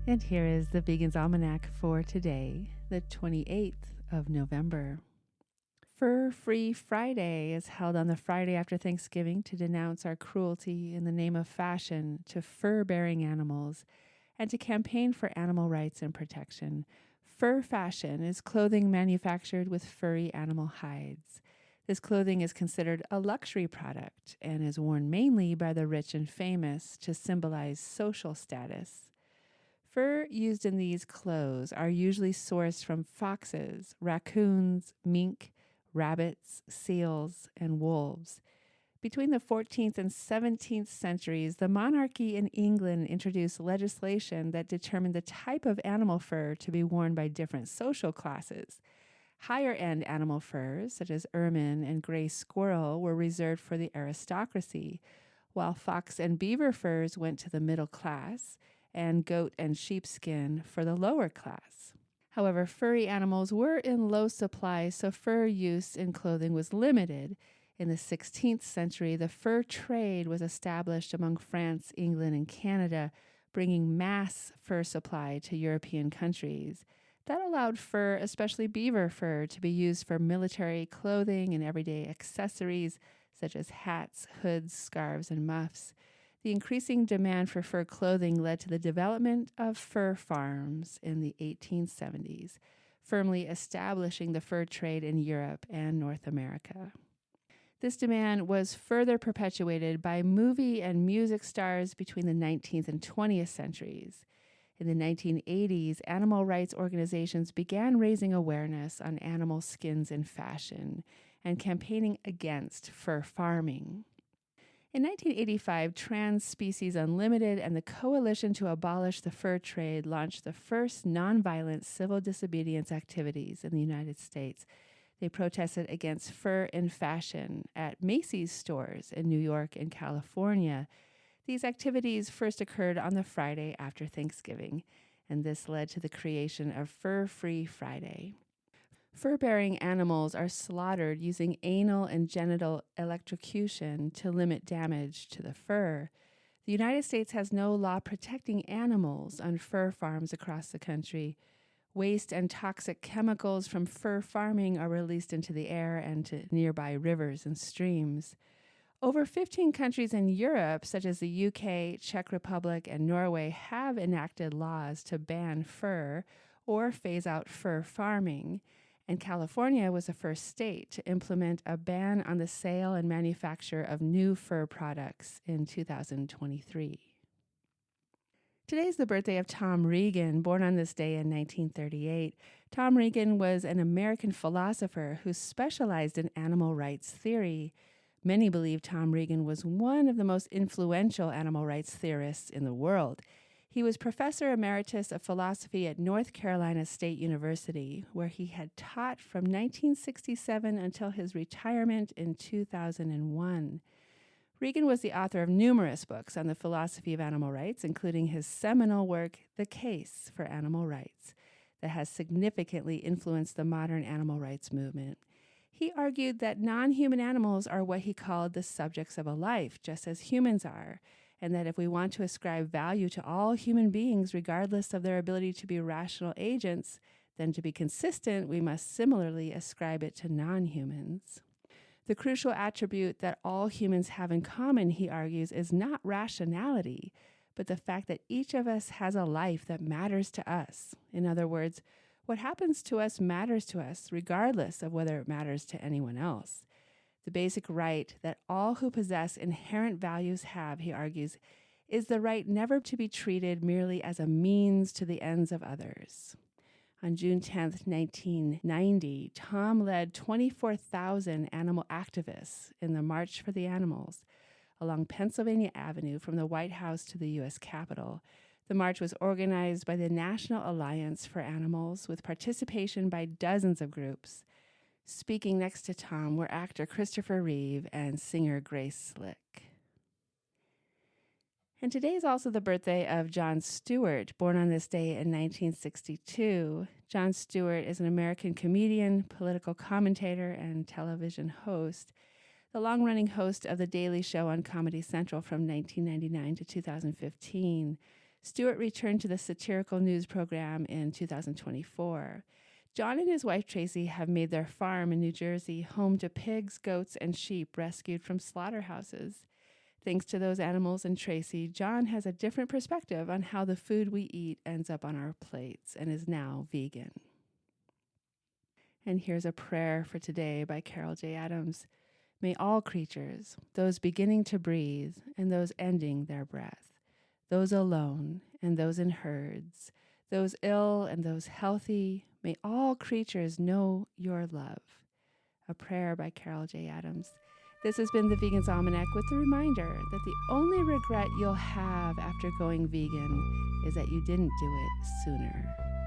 And here is the Vegan's Almanac for today, the 28th of November. Fur-Free Friday is held on the Friday after Thanksgiving to denounce our cruelty in the name of fashion to fur-bearing animals and to campaign for animal rights and protection. Fur fashion is clothing manufactured with furry animal hides. This clothing is considered a luxury product and is worn mainly by the rich and famous to symbolize social status. Fur used in these clothes are usually sourced from foxes, raccoons, mink, rabbits, seals, and wolves. Between the 14th and 17th centuries, the monarchy in England introduced legislation that determined the type of animal fur to be worn by different social classes. Higher-end animal furs, such as ermine and gray squirrel, were reserved for the aristocracy, while fox and beaver furs went to the middle class, and goat and sheepskin for the lower class. However, furry animals were in low supply, so fur use in clothing was limited. In the 16th century, the fur trade was established among France, England, and Canada, bringing mass fur supply to European countries. That allowed fur, especially beaver fur, to be used for military clothing and everyday accessories such as hats, hoods, scarves, and muffs. The increasing demand for fur clothing led to the development of fur farms in the 1870s, firmly establishing the fur trade in Europe and North America. This demand was further perpetuated by movie and music stars between the 19th and 20th centuries. In the 1980s, animal rights organizations began raising awareness on animal skins in fashion and campaigning against fur farming. In 1985, Trans Species Unlimited and the Coalition to Abolish the Fur Trade launched the first nonviolent civil disobedience activities in the United States. They protested against fur in fashion at Macy's stores in New York and California. These activities first occurred on the Friday after Thanksgiving, and this led to the creation of Fur-Free Friday. Fur-bearing animals are slaughtered using anal and genital electrocution to limit damage to the fur. The United States has no law protecting animals on fur farms across the country. Waste and toxic chemicals from fur farming are released into the air and to nearby rivers and streams. Over 15 countries in Europe, such as the UK, Czech Republic, and Norway, have enacted laws to ban fur or phase out fur farming. And California was the first state to implement a ban on the sale and manufacture of new fur products in 2023. Today's the birthday of Tom Regan, born on this day in 1938. Tom Regan was an American philosopher who specialized in animal rights theory. Many believe Tom Regan was one of the most influential animal rights theorists in the world. He was professor emeritus of philosophy at North Carolina State University, where he had taught from 1967 until his retirement in 2001. Regan was the author of numerous books on the philosophy of animal rights, including his seminal work, The Case for Animal Rights, that has significantly influenced the modern animal rights movement. He argued that non-human animals are what he called the subjects of a life, just as humans are, and that if we want to ascribe value to all human beings, regardless of their ability to be rational agents, then to be consistent, we must similarly ascribe it to non-humans. The crucial attribute that all humans have in common, he argues, is not rationality, but the fact that each of us has a life that matters to us. In other words, what happens to us matters to us, regardless of whether it matters to anyone else. The basic right that all who possess inherent values have, he argues, is the right never to be treated merely as a means to the ends of others. On June 10, 1990, Tom led 24,000 animal activists in the March for the Animals along Pennsylvania Avenue from the White House to the U.S. Capitol. The march was organized by the National Alliance for Animals with participation by dozens of groups. Speaking next to Tom were actor Christopher Reeve and singer Grace Slick. And today is also the birthday of Jon Stewart, born on this day in 1962. Jon Stewart is an American comedian, political commentator, and television host. The long-running host of The Daily Show on Comedy Central from 1999 to 2015. Stewart returned to the satirical news program in 2024. John and his wife Tracy have made their farm in New Jersey home to pigs, goats, and sheep rescued from slaughterhouses. Thanks to those animals and Tracy, John has a different perspective on how the food we eat ends up on our plates and is now vegan. And here's a prayer for today by Carol J. Adams. May all creatures, those beginning to breathe and those ending their breath, those alone and those in herds, those ill and those healthy, may all creatures know your love. A prayer by Carol J. Adams. This has been the Vegan's Almanac with the reminder that the only regret you'll have after going vegan is that you didn't do it sooner.